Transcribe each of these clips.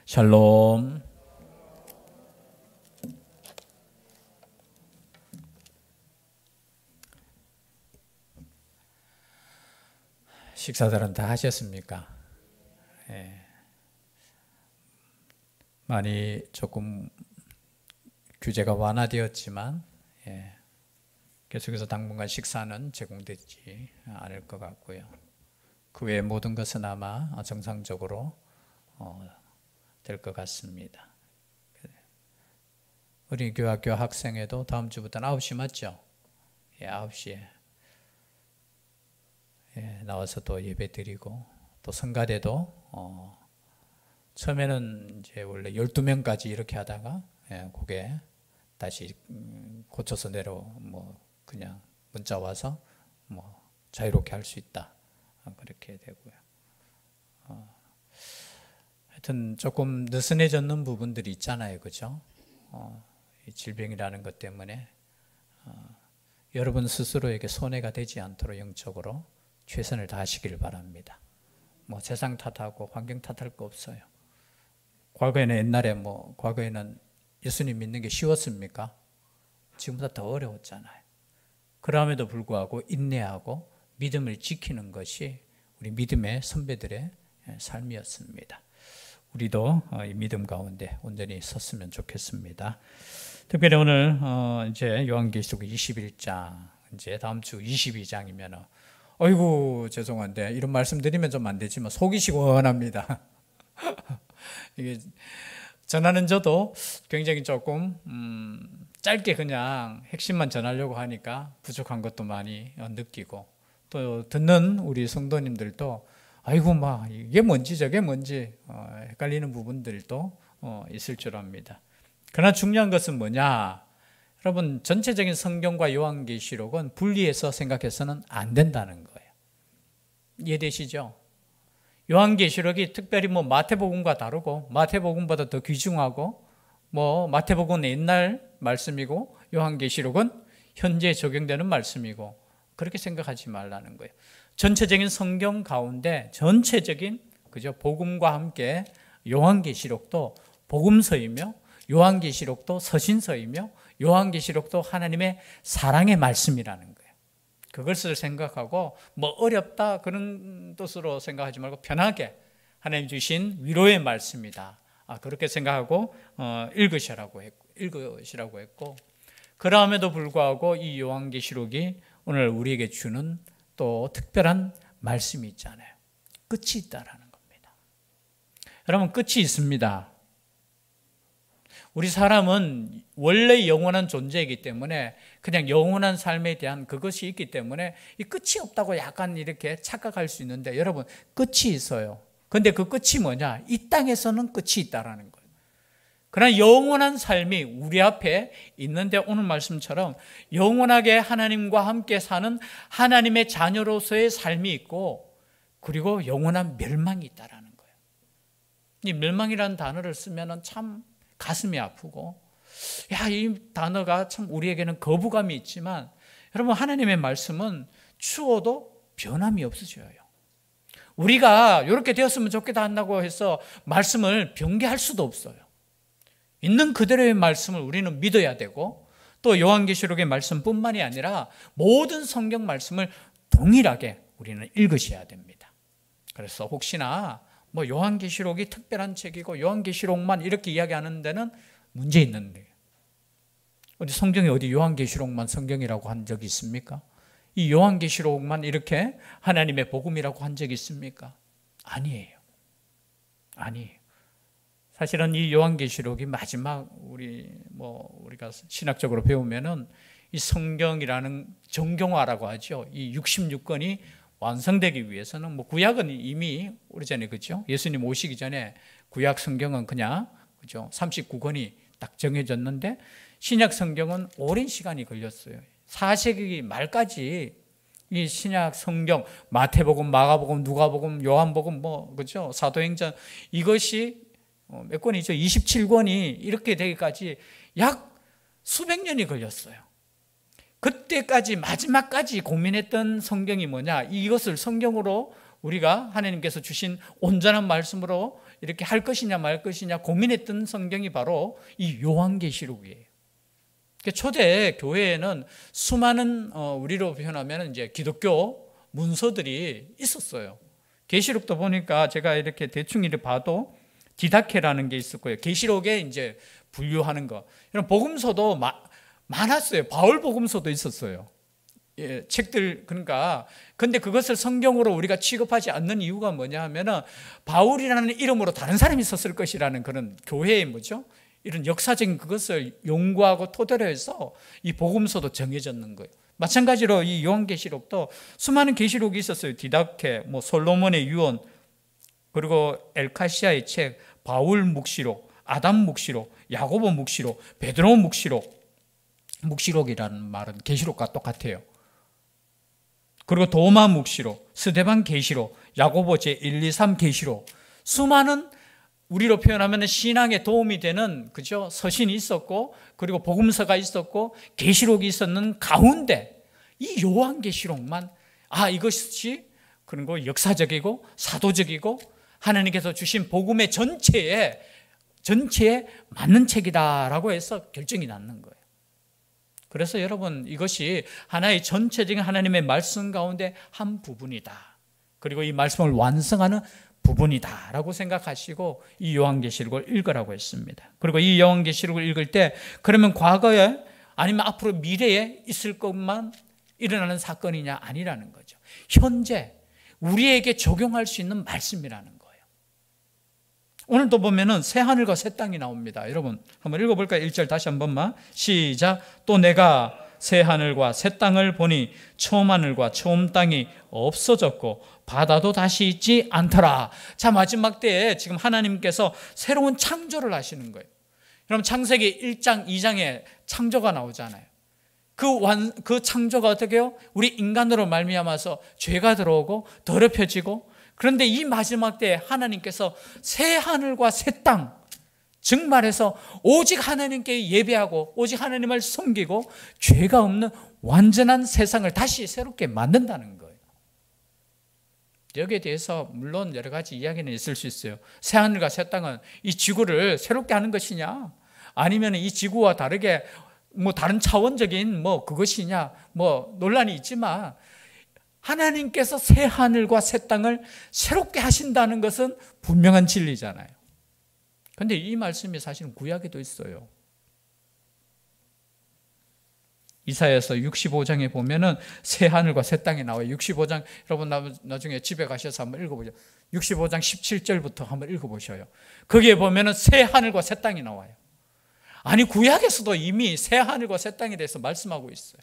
샬롬. 식사들은 다 하셨습니까? 예. 많이 조금 규제가 완화되었지만 계속해서 당분간 식사는 제공되지 않을 것 같고요. 그 외의 모든 것은 아마 정상적으로 될 것 같습니다. 우리 교학교 학생회도 다음 주부터는 9시 맞죠? 9시에 나와서 또 예배 드리고, 또 성가대도 처음에는 이제 원래 12명까지 이렇게 하다가 그게 다시 고쳐서 그냥 문자 와서 자유롭게 할 수 있다, 그렇게 되고요. 하여튼 조금 느슨해졌는 부분들이 있잖아요, 그죠? 이 질병이라는 것 때문에 여러분 스스로에게 손해가 되지 않도록 영적으로 최선을 다하시길 바랍니다. 세상 탓하고 환경 탓할 거 없어요. 과거에는 예수님 믿는 게 쉬웠습니까? 지금보다 더 어려웠잖아요. 그럼에도 불구하고 인내하고 믿음을 지키는 것이 우리 믿음의 선배들의 삶이었습니다. 우리도 이 믿음 가운데 온전히 섰으면 좋겠습니다. 특별히 오늘 이제 요한계시록 21장, 이제 다음 주 22장이면 어이구 죄송한데 이런 말씀 드리면 좀 안 되지만 속이 시원합니다. 이게 전하는 저도 굉장히 조금 짧게 그냥 핵심만 전하려고 하니까 부족한 것도 많이 느끼고, 또 듣는 우리 성도님들도 아이고 이게 뭔지 저게 뭔지 헷갈리는 부분들도 있을 줄 압니다. 그러나 중요한 것은 뭐냐? 여러분, 전체적인 성경과 요한계시록은 분리해서 생각해서는 안 된다는 거예요. 이해되시죠? 요한계시록이 특별히 마태복음과 다르고 마태복음보다 더 귀중하고 마태복음은 옛날 말씀이고 요한계시록은 현재 적용되는 말씀이고, 그렇게 생각하지 말라는 거예요. 전체적인 성경 가운데 전체적인 복음과 함께 요한계시록도 복음서이며, 요한계시록도 서신서이며, 요한계시록도 하나님의 사랑의 말씀이라는 거예요. 그것을 생각하고 어렵다 그런 뜻으로 생각하지 말고 편하게 하나님 주신 위로의 말씀이다, 그렇게 생각하고 읽으시라고 했고, 그럼에도 불구하고 이 요한계시록이 오늘 우리에게 주는 또 특별한 말씀이 있잖아요. 끝이 있다라는 겁니다. 여러분, 끝이 있습니다. 우리 사람은 원래 영원한 존재이기 때문에 그냥 영원한 삶에 대한 그것이 있기 때문에 이 끝이 없다고 약간 이렇게 착각할 수 있는데, 여러분, 끝이 있어요. 그런데 그 끝이 뭐냐? 이 땅에서는 끝이 있다라는 거예요. 그러나 영원한 삶이 우리 앞에 있는데, 오늘 말씀처럼 영원하게 하나님과 함께 사는 하나님의 자녀로서의 삶이 있고, 그리고 영원한 멸망이 있다라는 거예요. 이 멸망이라는 단어를 쓰면 참 가슴이 아프고, 이 단어가 참 우리에게는 거부감이 있지만, 여러분, 하나님의 말씀은 추워도 변함이 없어져요. 우리가 이렇게 되었으면 좋겠다 한다고 해서 말씀을 변개할 수도 없어요. 있는 그대로의 말씀을 우리는 믿어야 되고, 또 요한계시록의 말씀뿐만이 아니라 모든 성경 말씀을 동일하게 우리는 읽으셔야 됩니다. 그래서 혹시나 요한계시록이 특별한 책이고 요한계시록만 이렇게 이야기하는 데는 문제 있는데, 성경에 어디 요한계시록만 성경이라고 한 적이 있습니까? 이 요한계시록만 이렇게 하나님의 복음이라고 한 적이 있습니까? 아니에요. 사실은 이 요한계시록이 마지막 우리가 신학적으로 배우면은 이 성경이라는 정경화라고 하죠. 이 66권이 완성되기 위해서는 구약은 이미 오래전에, 그죠? 예수님 오시기 전에 구약 성경은 그냥 39권이 딱 정해졌는데, 신약 성경은 오랜 시간이 걸렸어요. 4세기 말까지 이 신약 성경, 마태복음, 마가복음, 누가복음, 요한복음, 그죠? 사도행전, 이것이 몇 권이죠? 27권이 이렇게 되기까지 약 수백 년이 걸렸어요. 그때까지 마지막까지 고민했던 성경이 뭐냐? 이것을 성경으로 우리가 하나님께서 주신 온전한 말씀으로 이렇게 할 것이냐 말 것이냐 고민했던 성경이 바로 이 요한계시록이에요. 초대 교회에는 수많은 우리로 표현하면 이제 기독교 문서들이 있었어요. 계시록도 보니까 제가 이렇게 대충 이렇게 봐도 디다케라는 게 있었고요. 계시록에 이제 분류하는 거. 이런 복음서도 많았어요. 바울 복음서도 있었어요. 예, 책들. 그러니까 근데 그것을 성경으로 우리가 취급하지 않는 이유가 뭐냐 하면은 바울이라는 이름으로 다른 사람이 썼을 것이라는 그런 교회의 뭐죠? 이런 역사적인 그것을 연구하고 토대로 해서 이 복음서도 정해졌는 거예요. 마찬가지로 이 요한계시록도 수많은 계시록이 있었어요. 디다케, 뭐 솔로몬의 유언, 그리고 엘카시아의 책, 바울 묵시록, 아담 묵시록, 야고보 묵시록, 베드로 묵시록. 묵시록이라는 말은 계시록과 똑같아요. 그리고 도마 묵시록, 스데반 계시록, 야고보 제1, 2, 3 계시록. 수많은 우리로 표현하면 신앙에 도움이 되는 그죠? 서신이 있었고, 그리고 복음서가 있었고, 계시록이 있었는 가운데 이 요한계시록만 이것이 그리고 역사적이고 사도적이고 하나님께서 주신 복음의 전체에 맞는 책이다라고 해서 결정이 났는 거예요. 그래서 여러분 이것이 하나의 전체적인 하나님의 말씀 가운데 한 부분이다. 그리고 이 말씀을 완성하는 부분이다라고 생각하시고 이 요한계시록을 읽으라고 했습니다. 그리고 이 요한계시록을 읽을 때 그러면 과거에 아니면 앞으로 미래에 있을 것만 일어나는 사건이냐 아니라는 거죠. 현재 우리에게 적용할 수 있는 말씀이라는 거예요. 오늘도 보면은 새 하늘과 새 땅이 나옵니다. 여러분 한번 읽어볼까요? 1절 다시 한 번만 시작. 또 내가 새 하늘과 새 땅을 보니 처음 하늘과 처음 땅이 없어졌고 바다도 다시 있지 않더라. 자, 마지막 때에 지금 하나님께서 새로운 창조를 하시는 거예요. 그럼 창세기 1장 2장에 창조가 나오잖아요. 그 창조가 어떻게 해요? 우리 인간으로 말미암아서 죄가 들어오고 더럽혀지고, 그런데 이 마지막 때에 하나님께서 새 하늘과 새 땅, 즉 말해서 오직 하나님께 예배하고 오직 하나님을 섬기고 죄가 없는 완전한 세상을 다시 새롭게 만든다는 거예요. 여기에 대해서 물론 여러 가지 이야기는 있을 수 있어요. 새 하늘과 새 땅은 이 지구를 새롭게 하는 것이냐, 아니면 이 지구와 다르게 뭐 다른 차원적인 뭐 그것이냐, 뭐 논란이 있지만 하나님께서 새 하늘과 새 땅을 새롭게 하신다는 것은 분명한 진리잖아요. 그런데 이 말씀이 사실은 구약에도 있어요. 이사야서 65장에 보면은 새 하늘과 새 땅이 나와요. 65장 여러분 나중에 집에 가셔서 한번 읽어보죠. 65장 17절부터 한번 읽어보셔요. 거기에 보면은 새 하늘과 새 땅이 나와요. 아니 구약에서도 이미 새 하늘과 새 땅에 대해서 말씀하고 있어요.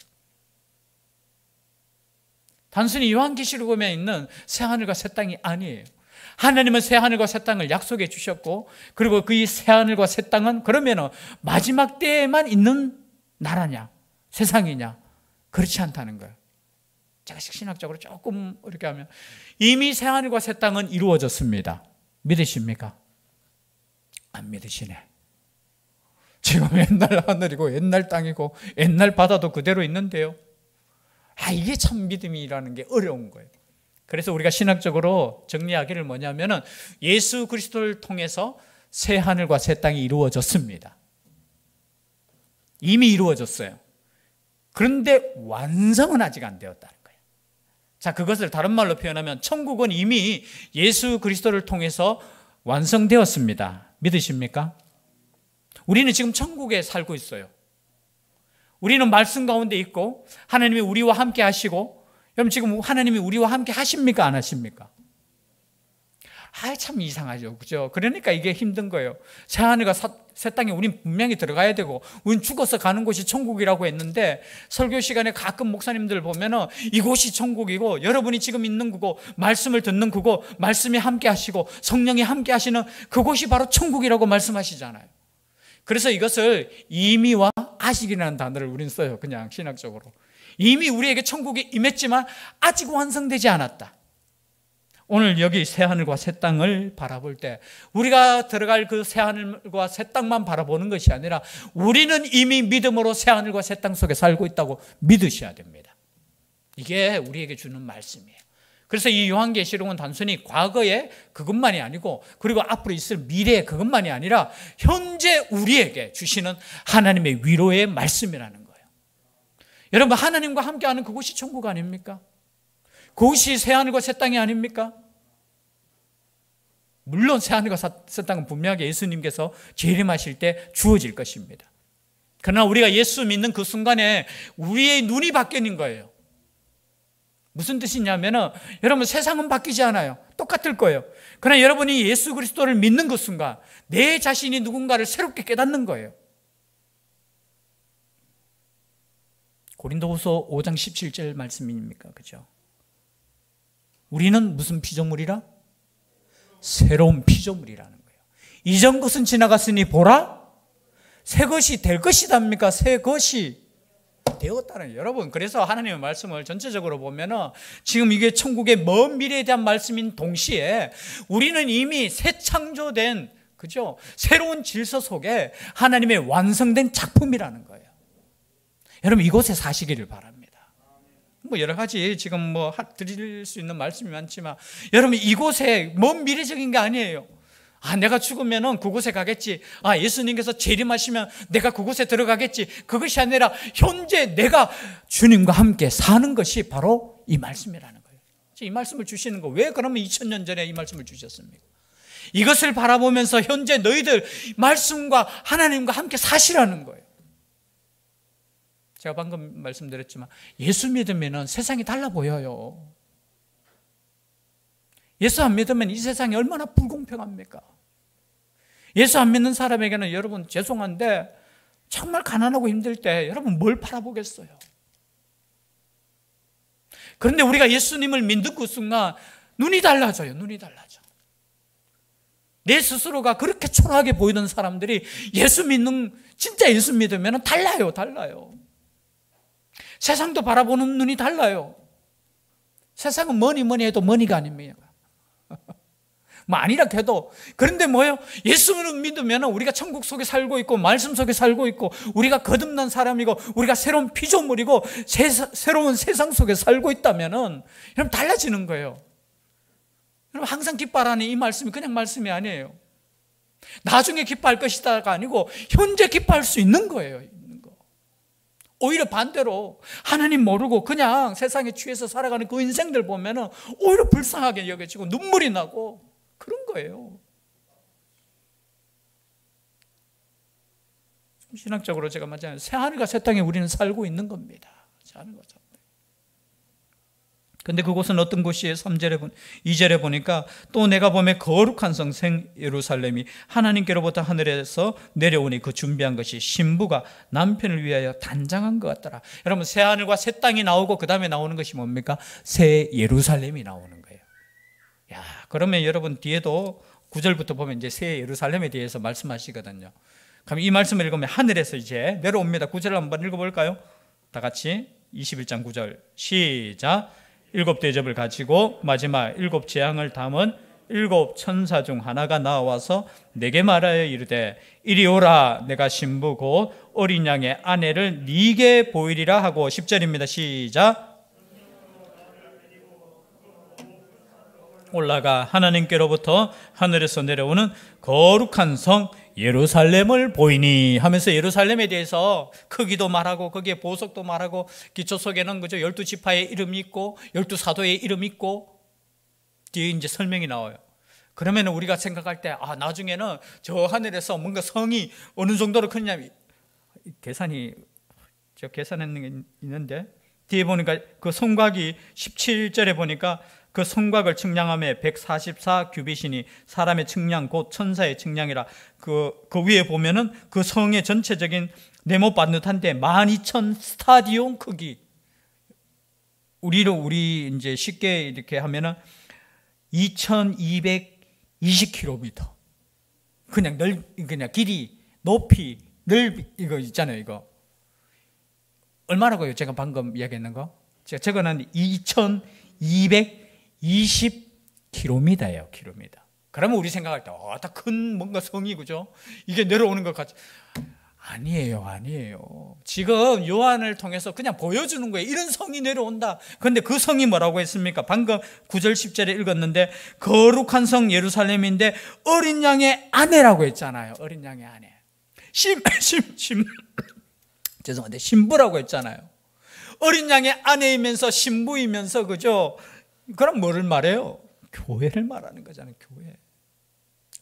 단순히 요한계시록에 있는 새 하늘과 새 땅이 아니에요. 하나님은 새 하늘과 새 땅을 약속해 주셨고, 그리고 그 새 하늘과 새 땅은 그러면은 마지막 때에만 있는 나라냐, 세상이냐? 그렇지 않다는 거예요. 제가 신학적으로 조금 이렇게 하면 이미 새 하늘과 새 땅은 이루어졌습니다. 믿으십니까? 안 믿으시네. 지금 옛날 하늘이고 옛날 땅이고 옛날 바다도 그대로 있는데요. 이게 참 믿음이라는 게 어려운 거예요. 그래서 우리가 신학적으로 정리하기를 뭐냐면은 예수 그리스도를 통해서 새 하늘과 새 땅이 이루어졌습니다. 이미 이루어졌어요. 그런데 완성은 아직 안 되었다는 거예요. 자, 그것을 다른 말로 표현하면 천국은 이미 예수 그리스도를 통해서 완성되었습니다. 믿으십니까? 우리는 지금 천국에 살고 있어요. 우리는 말씀 가운데 있고 하나님이 우리와 함께 하시고, 여러분 지금 하나님이 우리와 함께 하십니까? 안 하십니까? 참 이상하죠. 그죠? 그러니까 이게 힘든 거예요. 새 하늘과 새 땅에 우린 분명히 들어가야 되고, 우린 죽어서 가는 곳이 천국이라고 했는데, 설교 시간에 가끔 목사님들 보면은 이곳이 천국이고, 여러분이 지금 있는 그곳, 말씀을 듣는 그곳, 말씀이 함께 하시고, 성령이 함께 하시는 그곳이 바로 천국이라고 말씀하시잖아요. 그래서 이것을 이미와 아직이라는 단어를 우리는 써요. 그냥 신학적으로. 이미 우리에게 천국이 임했지만 아직 완성되지 않았다. 오늘 여기 새하늘과 새 땅을 바라볼 때 우리가 들어갈 그 새하늘과 새 땅만 바라보는 것이 아니라 우리는 이미 믿음으로 새하늘과 새 땅 속에 살고 있다고 믿으셔야 됩니다. 이게 우리에게 주는 말씀이에요. 그래서 이 요한계시록은 단순히 과거의 그것만이 아니고 그리고 앞으로 있을 미래의 그것만이 아니라 현재 우리에게 주시는 하나님의 위로의 말씀이라는 거예요. 여러분, 하나님과 함께하는 그곳이 천국 아닙니까? 그곳이 새하늘과 새 땅이 아닙니까? 물론 새하늘과 새 땅은 분명하게 예수님께서 재림하실 때 주어질 것입니다. 그러나 우리가 예수 믿는 그 순간에 우리의 눈이 바뀌는 거예요. 무슨 뜻이냐면은 여러분, 세상은 바뀌지 않아요. 똑같을 거예요. 그러나 여러분이 예수 그리스도를 믿는 그 순간 내 자신이 누군가를 새롭게 깨닫는 거예요. 고린도후서 5장 17절 말씀입니까? 그죠? 우리는 무슨 피조물이라? 새로운 피조물이라는 거예요. 이전 것은 지나갔으니 보라, 새 것이 될 것이답니까? 새 것이 되었다는, 여러분, 그래서 하나님의 말씀을 전체적으로 보면은 지금 이게 천국의 먼 미래에 대한 말씀인 동시에 우리는 이미 새 창조된, 그죠? 새로운 질서 속에 하나님의 완성된 작품이라는 거예요. 여러분, 이곳에 사시기를 바랍니다. 뭐 여러 가지 지금 뭐 드릴 수 있는 말씀이 많지만 여러분, 이곳에 먼 미래적인 게 아니에요. 내가 죽으면은 그곳에 가겠지. 예수님께서 재림하시면 내가 그곳에 들어가겠지. 그것이 아니라 현재 내가 주님과 함께 사는 것이 바로 이 말씀이라는 거예요. 이 말씀을 주시는 거, 왜 그러면 2000년 전에 이 말씀을 주셨습니까? 이것을 바라보면서 현재 너희들 말씀과 하나님과 함께 사시라는 거예요. 제가 방금 말씀드렸지만 예수 믿으면 세상이 달라 보여요. 예수 안 믿으면 이 세상이 얼마나 불공평합니까? 예수 안 믿는 사람에게는 여러분, 죄송한데 정말 가난하고 힘들 때 여러분 뭘 바라보겠어요? 그런데 우리가 예수님을 믿는 그 순간 눈이 달라져요. 눈이 달라져. 내 스스로가 그렇게 초라하게 보이던 사람들이 진짜 예수 믿으면 달라요. 세상도 바라보는 눈이 달라요. 세상은 뭐니 해도 뭐니가 아닙니다. 뭐 아니라 해도. 그런데 뭐예요? 예수를 믿으면 우리가 천국 속에 살고 있고 말씀 속에 살고 있고 우리가 거듭난 사람이고 우리가 새로운 피조물이고 새로운 세상 속에 살고 있다면 여러분, 달라지는 거예요. 여러분, 항상 기뻐하라는 이 말씀이 그냥 말씀이 아니에요. 나중에 기뻐할 것이다가 아니고 현재 기뻐할 수 있는 거예요. 오히려 반대로 하나님 모르고 그냥 세상에 취해서 살아가는 그 인생들 보면은 오히려 불쌍하게 여겨지고 눈물이 나고 그런 거예요. 신학적으로 제가 말하자면 새하늘과 새 땅에 우리는 살고 있는 겁니다. 새하늘과 새 땅. 근데 그곳은 어떤 곳이에요? 2절에 보니까 또 내가 보면 거룩한 성 생 예루살렘이 하나님께로부터 하늘에서 내려오니 그 준비한 것이 신부가 남편을 위하여 단장한 것 같더라. 여러분, 새하늘과 새 땅이 나오고 그 다음에 나오는 것이 뭡니까? 새 예루살렘이 나오는 거예요. 그러면 여러분, 뒤에도 9절부터 보면 이제 새 예루살렘에 대해서 말씀하시거든요. 그럼 이 말씀을 읽으면 하늘에서 이제 내려옵니다. 9절을 한번 읽어볼까요? 다 같이 21장 9절 시작. 7 대접을 가지고 마지막 7 재앙을 담은 7 천사 중 하나가 나와서 내게 말하여 이르되 이리 오라. 내가 신부 곧 어린 양의 아내를 네게 보이리라 하고 10절입니다. 시작. 올라가 하나님께로부터 하늘에서 내려오는 거룩한 성 예루살렘을 보이니 하면서 예루살렘에 대해서 크기도 말하고 거기에 보석도 말하고 기초 속에는 그죠 12지파의 이름이 있고 12사도의 이름이 있고 뒤에 이제 설명이 나와요. 그러면 우리가 생각할 때 나중에는 저 하늘에서 뭔가 성이 어느 정도로 크냐면 계산이 제가 계산했는 게 있는데 뒤에 보니까 그 성곽이 17절에 보니까 그 성곽을 측량함에 144 규빗이니 사람의 측량 곧 천사의 측량이라. 그 위에 보면은 그 성의 전체적인 네모 반듯한데 12,000 스타디움 크기. 우리 이제 쉽게 이렇게 하면은 2,220km. 그냥 길이, 높이, 넓이 이거 있잖아요. 이거 얼마라고요? 제가 방금 이야기했는 거. 제가 적어놨는데 2,220km예요. 킬로미터. 그러면 우리 생각할 때 다 큰 뭔가 성이 그죠? 이게 내려오는 것 같죠. 아니에요, 아니에요. 지금 요한을 통해서 그냥 보여주는 거예요. 이런 성이 내려온다. 그런데 그 성이 뭐라고 했습니까? 방금 9절 10절에 읽었는데 거룩한 성 예루살렘인데 어린 양의 아내라고 했잖아요. 어린 양의 아내. 죄송한데 신부라고 했잖아요. 어린 양의 아내이면서 신부이면서 그죠? 그럼 뭐를 말해요? 교회를 말하는 거잖아요. 교회.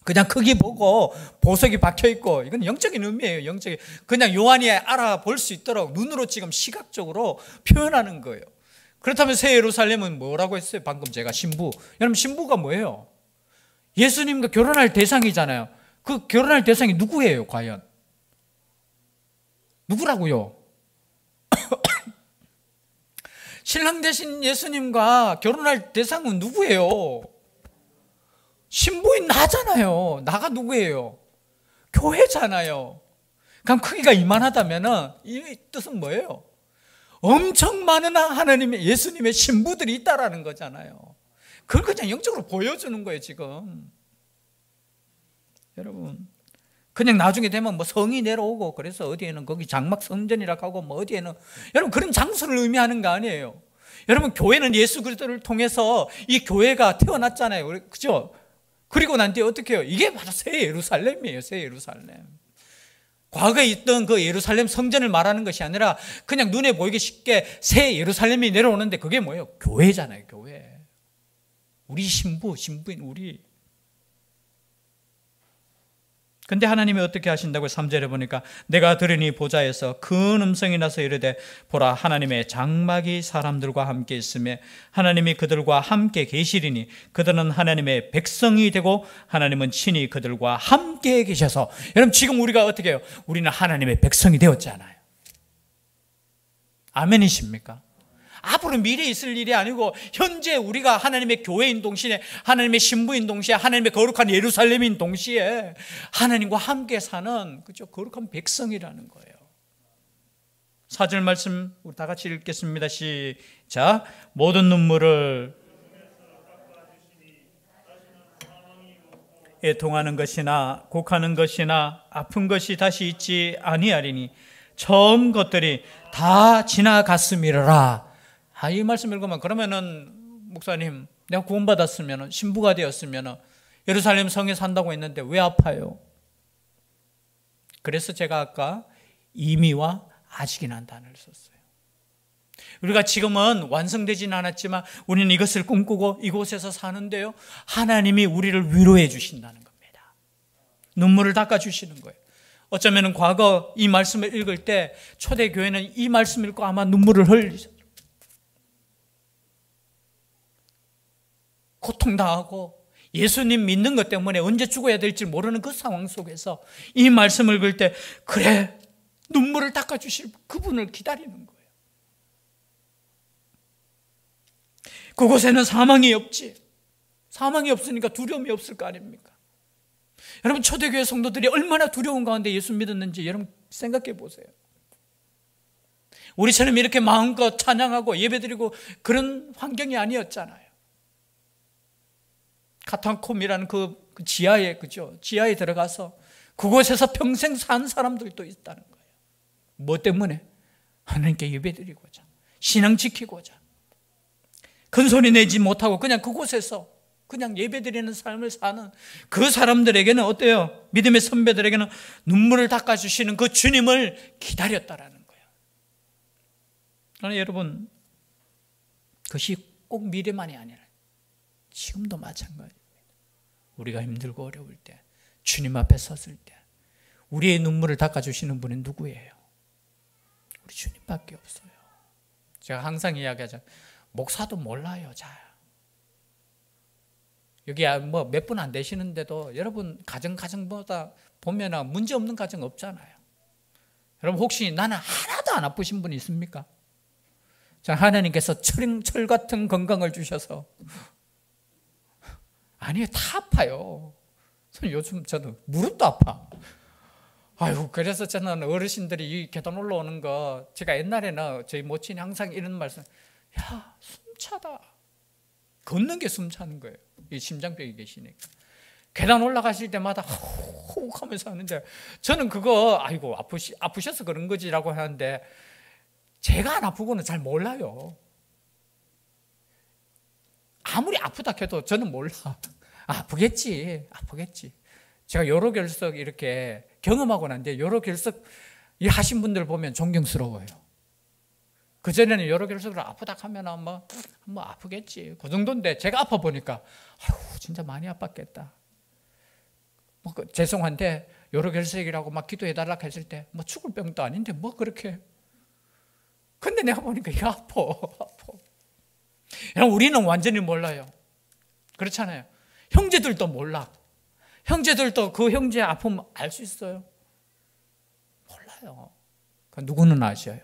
그냥 크기 보고 보석이 박혀있고 이건 영적인 의미예요. 영적인. 그냥 요한이 알아볼 수 있도록 눈으로 지금 시각적으로 표현하는 거예요. 그렇다면 새 예루살렘은 뭐라고 했어요? 방금 제가 신부. 여러분 신부가 뭐예요? 예수님과 결혼할 대상이잖아요. 그 결혼할 대상이 누구예요 과연? 누구라고요? 신랑 되신 예수님과 결혼할 대상은 누구예요? 신부인 나잖아요. 나가 누구예요? 교회잖아요. 그럼 크기가 이만하다면 이 뜻은 뭐예요? 엄청 많은 하나님의 예수님의 신부들이 있다라는 거잖아요. 그걸 그냥 영적으로 보여주는 거예요 지금. 여러분 그냥 나중에 되면 뭐 성이 내려오고 그래서 어디에는 거기 장막 성전이라고 하고 뭐 어디에는 여러분 그런 장소를 의미하는 거 아니에요. 여러분 교회는 예수 그리스도를 통해서 이 교회가 태어났잖아요. 그죠? 그리고 난 뒤에 어떻게 해요? 이게 바로 새 예루살렘이에요. 새 예루살렘. 과거에 있던 그 예루살렘 성전을 말하는 것이 아니라 그냥 눈에 보이기 쉽게 새 예루살렘이 내려오는데 그게 뭐예요? 교회잖아요. 교회. 우리 신부인 우리. 근데 하나님이 어떻게 하신다고 3절에 보니까 내가 들으니 보좌에서 큰 음성이 나서 이르되 보라 하나님의 장막이 사람들과 함께 있으며 하나님이 그들과 함께 계시리니 그들은 하나님의 백성이 되고 하나님은 친히 그들과 함께 계셔서. 여러분 지금 우리가 어떻게 해요? 우리는 하나님의 백성이 되었잖아요. 아멘이십니까? 앞으로 미래에 있을 일이 아니고 현재 우리가 하나님의 교회인 동시에 하나님의 신부인 동시에 하나님의 거룩한 예루살렘인 동시에 하나님과 함께 사는 그죠? 거룩한 백성이라는 거예요. 4절 말씀 우리 다 같이 읽겠습니다. 시작. 모든 눈물을 애통하는 것이나 곡하는 것이나 아픈 것이 다시 있지 아니하리니 처음 것들이 다 지나갔음이라. 이 말씀 읽으면 그러면은 목사님 내가 구원받았으면 신부가 되었으면 예루살렘 성에 산다고 했는데 왜 아파요? 그래서 제가 아까 이미와 아직이라는 단어를 썼어요. 우리가 지금은 완성되지는 않았지만 우리는 이것을 꿈꾸고 이곳에서 사는데요 하나님이 우리를 위로해 주신다는 겁니다. 눈물을 닦아주시는 거예요. 어쩌면 과거 이 말씀을 읽을 때 초대교회는 이 말씀 읽고 아마 눈물을 흘리셨어요. 고통당하고 예수님 믿는 것 때문에 언제 죽어야 될지 모르는 그 상황 속에서 이 말씀을 읽을 때 그래 눈물을 닦아주실 그분을 기다리는 거예요. 그곳에는 사망이 없지. 사망이 없으니까 두려움이 없을 거 아닙니까? 여러분 초대교회 성도들이 얼마나 두려운 가운데 예수 믿었는지 여러분 생각해 보세요. 우리처럼 이렇게 마음껏 찬양하고 예배드리고 그런 환경이 아니었잖아요. 카타콤이라는 그 지하에 그죠? 지하에 들어가서 그곳에서 평생 산 사람들도 있다는 거예요. 뭐 때문에? 하나님께 예배드리고자, 신앙 지키고자. 큰 소리 내지 못하고 그냥 그곳에서 그냥 예배드리는 삶을 사는 그 사람들에게는 어때요? 믿음의 선배들에게는 눈물을 닦아주시는 그 주님을 기다렸다라는 거예요. 그러나 여러분 그것이 꼭 미래만이 아니라 지금도 마찬가지입니다. 우리가 힘들고 어려울 때 주님 앞에 섰을 때 우리의 눈물을 닦아주시는 분은 누구예요? 우리 주님밖에 없어요. 제가 항상 이야기하죠. 목사도 몰라요. 잘. 여기 뭐 몇 분 안 되시는데도 여러분 가정보다 보면 문제 없는 가정 없잖아요. 여러분 혹시 나는 하나도 안 아프신 분 있습니까? 하나님께서 철 같은 건강을 주셔서 아니요 다 아파요. 요즘 저는 무릎도 아파. 아유 그래서 저는 어르신들이 이 계단 올라오는 거 제가 옛날에는 저희 모친이 항상 이런 말씀 야 숨차다. 걷는 게 숨차는 거예요. 이 심장병이 계시니까. 계단 올라가실 때마다 호흡 하면서 하는데 저는 그거 아이고 아프셔서 그런 거지라고 하는데 제가 안 아프고는 잘 몰라요. 아무리 아프다 해도 저는 몰라. 아프겠지. 제가 요로결석 이렇게 경험하고 난데 요로결석 하신 분들 보면 존경스러워요. 그전에는 요로결석으로 아프다 하면 뭐 아프겠지. 그 정도인데 제가 아파 보니까 아유 진짜 많이 아팠겠다. 뭐 죄송한데 요로결석이라고 막 기도해달라고 했을 때 뭐 죽을 병도 아닌데 뭐 그렇게. 근데 내가 보니까 이거 아파. 우리는 완전히 몰라요. 그렇잖아요. 형제들도 몰라. 형제들도 그 형제의 아픔 알 수 있어요? 몰라요. 누구는 아셔요?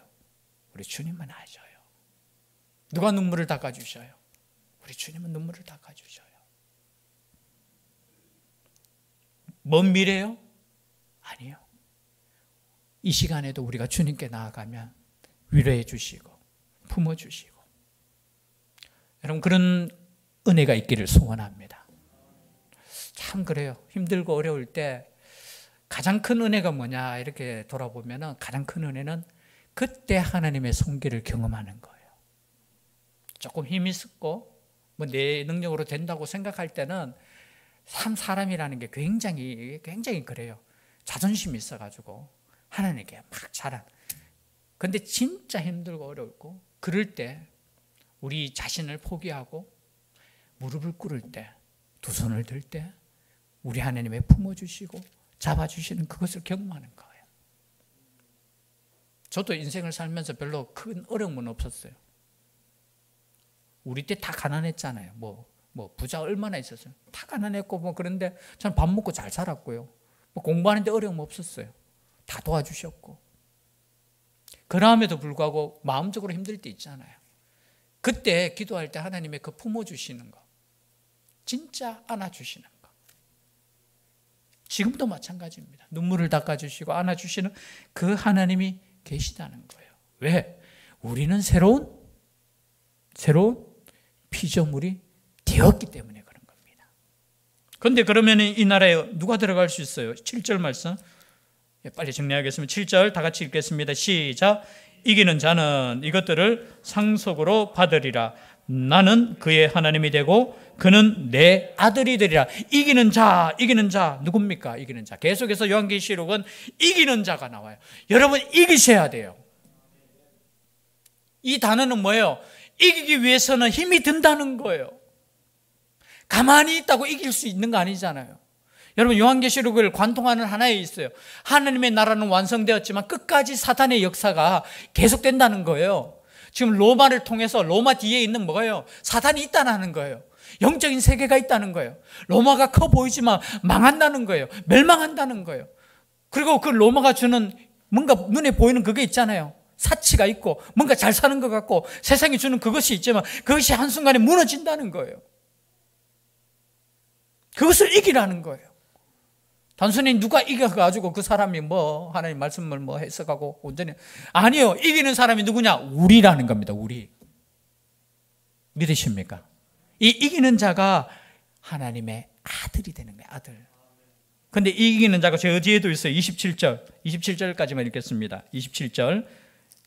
우리 주님은 아셔요. 누가 눈물을 닦아주셔요? 우리 주님은 눈물을 닦아주셔요. 먼 미래요? 아니요. 이 시간에도 우리가 주님께 나아가면 위로해 주시고 품어주시고 여러분 그런 은혜가 있기를 소원합니다. 참 그래요. 힘들고 어려울 때 가장 큰 은혜가 뭐냐 이렇게 돌아보면 가장 큰 은혜는 그때 하나님의 손길을 경험하는 거예요. 조금 힘이 있고 뭐 내 능력으로 된다고 생각할 때는 사람이라는 게 굉장히 그래요. 자존심이 있어가지고 하나님께 막 자랑. 근데 진짜 힘들고 어렵고 그럴 때 우리 자신을 포기하고 무릎을 꿇을 때 두 손을 들 때 우리 하나님의 품어주시고 잡아주시는 그것을 경험하는 거예요. 저도 인생을 살면서 별로 큰 어려움은 없었어요. 우리 때 다 가난했잖아요. 뭐 부자 얼마나 있었어요. 다 가난했고 뭐 그런데 저는 밥 먹고 잘 살았고요. 뭐 공부하는데 어려움 없었어요. 다 도와주셨고. 그럼에도 불구하고 마음적으로 힘들 때 있잖아요. 그때 기도할 때 하나님의 그 품어주시는 거, 진짜 안아주시는 거. 지금도 마찬가지입니다. 눈물을 닦아주시고 안아주시는 그 하나님이 계시다는 거예요. 왜? 우리는 새로운 피조물이 되었기 때문에 그런 겁니다. 그런데 그러면 이 나라에 누가 들어갈 수 있어요? 7절 말씀 빨리 정리하겠습니다. 7절 다 같이 읽겠습니다. 시작. 이기는 자는 이것들을 상속으로 받으리라. 나는 그의 하나님이 되고 그는 내 아들이 되리라. 이기는 자 누굽니까? 이기는 자. 계속해서 요한계시록은 이기는 자가 나와요. 여러분 이기셔야 돼요. 이 단어는 뭐예요? 이기기 위해서는 힘이 든다는 거예요. 가만히 있다고 이길 수 있는 거 아니잖아요. 여러분 요한계시록을 관통하는 하나에 있어요. 하나님의 나라는 완성되었지만 끝까지 사탄의 역사가 계속된다는 거예요. 지금 로마를 통해서 로마 뒤에 있는 뭐예요? 사탄이 있다는 거예요. 영적인 세계가 있다는 거예요. 로마가 커 보이지만 망한다는 거예요. 멸망한다는 거예요. 그리고 그 로마가 주는 뭔가 눈에 보이는 그게 있잖아요. 사치가 있고 뭔가 잘 사는 것 같고 세상이 주는 그것이 있지만 그것이 한순간에 무너진다는 거예요. 그것을 이기라는 거예요. 단순히 누가 이겨가지고 그 사람이 뭐 하나님 말씀을 뭐 해석하고 온전히 아니요. 이기는 사람이 누구냐? 우리라는 겁니다. 우리. 믿으십니까? 이 이기는 자가 하나님의 아들이 되는 거예요. 아들. 근데 이기는 자가 저 뒤에도 있어요. 27절까지만 읽겠습니다. 27절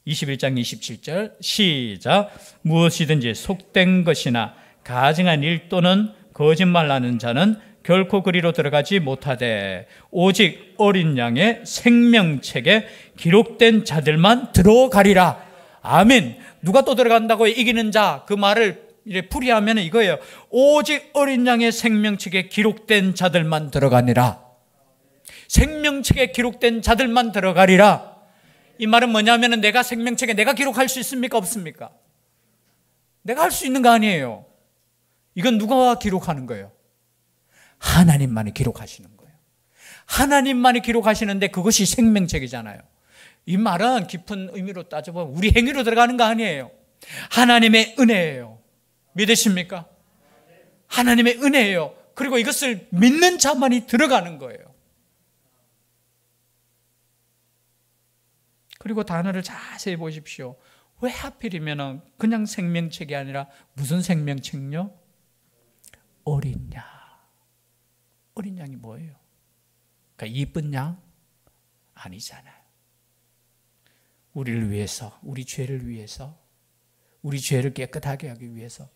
21장 27절 시작. 무엇이든지 속된 것이나 가증한 일 또는 거짓말하는 자는 결코 그리로 들어가지 못하되 오직 어린 양의 생명책에 기록된 자들만 들어가리라. 아멘. 누가 또 들어간다고 이기는 자 그 말을 풀이하면 이거예요. 오직 어린 양의 생명책에 기록된 자들만 들어가니라. 생명책에 기록된 자들만 들어가리라. 이 말은 뭐냐면 내가 생명책에 내가 기록할 수 있습니까? 없습니까? 내가 할 수 있는 거 아니에요. 이건 누가 기록하는 거예요? 하나님만이 기록하시는 거예요. 하나님만이 기록하시는데 그것이 생명책이잖아요. 이 말은 깊은 의미로 따져보면 우리 행위로 들어가는 거 아니에요. 하나님의 은혜예요. 믿으십니까? 하나님의 은혜예요. 그리고 이것을 믿는 자만이 들어가는 거예요. 그리고 단어를 자세히 보십시오. 왜 하필이면 그냥 생명책이 아니라 무슨 생명책요? 어린 양. 어린 양이 뭐예요? 그러니까 이쁜 양? 아니잖아요. 우리를 위해서, 우리 죄를 위해서, 우리 죄를 깨끗하게 하기 위해서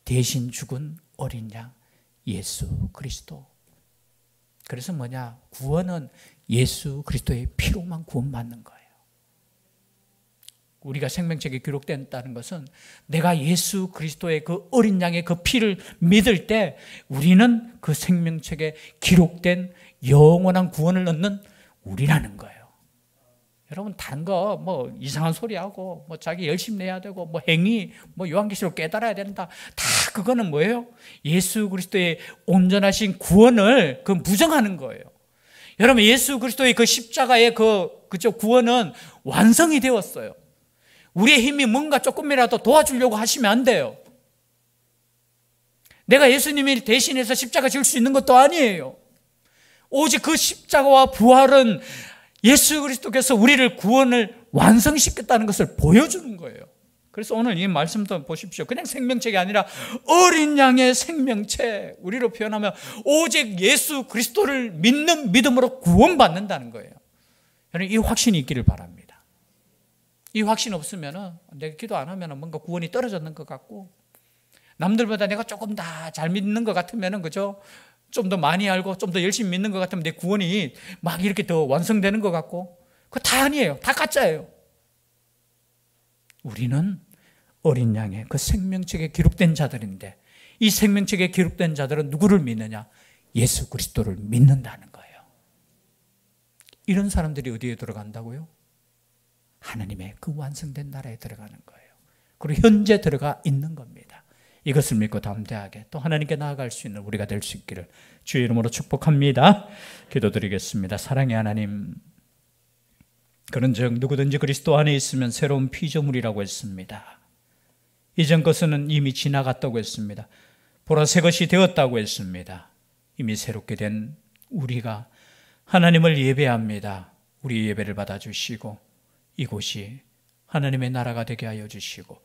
대신 죽은 어린 양, 예수 그리스도. 그래서 뭐냐? 구원은 예수 그리스도의 피로만 구원받는 거예요. 우리가 생명책에 기록된다는 것은 내가 예수 그리스도의 그 어린 양의 그 피를 믿을 때 우리는 그 생명책에 기록된 영원한 구원을 얻는 우리라는 거예요. 여러분 다른 거 뭐 이상한 소리 하고 뭐 자기 열심히 내야 되고 뭐 행위 뭐 요한계시록 깨달아야 된다. 다 그거는 뭐예요? 예수 그리스도의 온전하신 구원을 그 부정하는 거예요. 여러분 예수 그리스도의 그 십자가의 그죠 구원은 완성이 되었어요. 우리의 힘이 뭔가 조금이라도 도와주려고 하시면 안 돼요. 내가 예수님이 대신해서 십자가 질 수 있는 것도 아니에요. 오직 그 십자가와 부활은 예수 그리스도께서 우리를 구원을 완성시켰다는 것을 보여주는 거예요. 그래서 오늘 이 말씀도 보십시오. 그냥 생명책이 아니라 어린 양의 생명책, 우리로 표현하면 오직 예수 그리스도를 믿는 믿음으로 구원받는다는 거예요. 여러분 이 확신이 있기를 바랍니다. 이 확신 없으면 내가 기도 안 하면 뭔가 구원이 떨어졌는 것 같고 남들보다 내가 조금 더 잘 믿는 것 같으면 그죠? 좀 더 많이 알고 좀 더 열심히 믿는 것 같으면 내 구원이 막 이렇게 더 완성되는 것 같고 그거 다 아니에요. 다 가짜예요. 우리는 어린 양의 그 생명책에 기록된 자들인데 이 생명책에 기록된 자들은 누구를 믿느냐? 예수 그리스도를 믿는다는 거예요. 이런 사람들이 어디에 들어간다고요? 하나님의 그 완성된 나라에 들어가는 거예요. 그리고 현재 들어가 있는 겁니다. 이것을 믿고 담대하게 또 하나님께 나아갈 수 있는 우리가 될 수 있기를 주의 이름으로 축복합니다. 기도드리겠습니다. 사랑의 하나님, 그런즉 누구든지 그리스도 안에 있으면 새로운 피조물이라고 했습니다. 이전 것은 이미 지나갔다고 했습니다. 보라 새 것이 되었다고 했습니다. 이미 새롭게 된 우리가 하나님을 예배합니다. 우리 예배를 받아주시고 이곳이 하나님의 나라가 되게 하여 주시고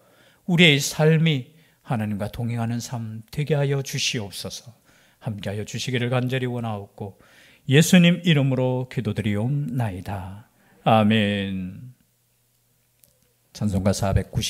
우리의 삶이 하나님과 동행하는 삶 되게 하여 주시옵소서. 함께 하여 주시기를 간절히 원하옵고 예수님 이름으로 기도드리옵나이다. 아멘. 찬송가 490